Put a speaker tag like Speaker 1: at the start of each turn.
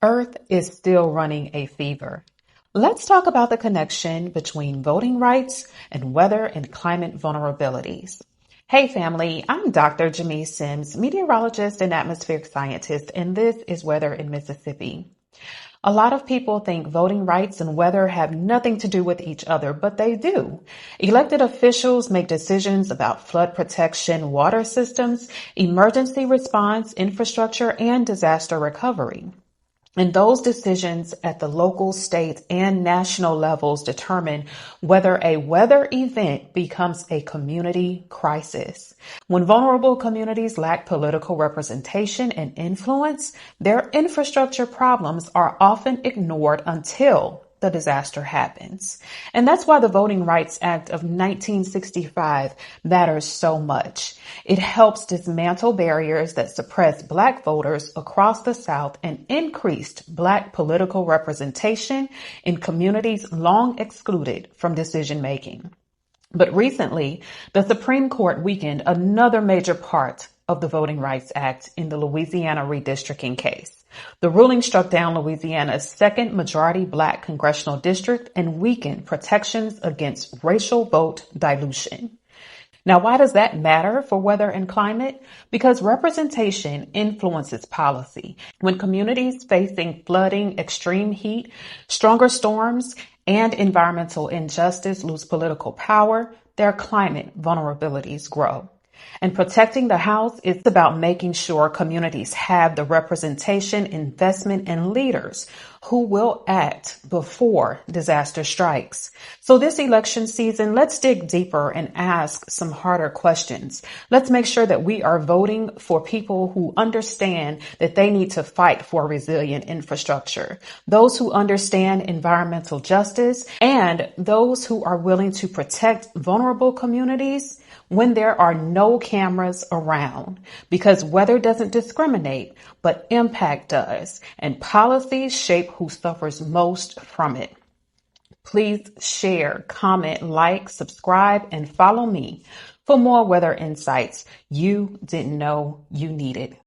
Speaker 1: Earth is still running a fever. Let's talk about the connection between voting rights and weather and climate vulnerabilities. Hey family, I'm Dr. Jamese, meteorologist and atmospheric scientist, and this is Weather in Mississippi. A lot of people think voting rights and weather have nothing to do with each other, but they do. Elected officials make decisions about flood protection, water systems, emergency response, infrastructure, and disaster recovery. And those decisions at the local, state, and national levels determine whether a weather event becomes a community crisis. When vulnerable communities lack political representation and influence, their infrastructure problems are often ignored until the disaster happens. And that's why the Voting Rights Act of 1965 matters so much. It helps dismantle barriers that suppress Black voters across the South and increased Black political representation in communities long excluded from decision making. But recently, the Supreme Court weakened another major part of the Voting Rights Act in the Louisiana redistricting case. The ruling struck down Louisiana's second majority Black congressional district and weakened protections against racial vote dilution. Now, why does that matter for weather and climate? Because representation influences policy. When communities facing flooding, extreme heat, stronger storms, and environmental injustice lose political power, their climate vulnerabilities grow. And protecting the House is about making sure communities have the representation, investment, and leaders who will act before disaster strikes. So this election season, let's dig deeper and ask some harder questions. Let's make sure that we are voting for people who understand that they need to fight for resilient infrastructure, those who understand environmental justice, and those who are willing to protect vulnerable communities when there are no cameras around, because weather doesn't discriminate, but impact does, and policies shape who suffers most from it. Please share, comment, like, subscribe, and follow me for more weather insights you didn't know you needed.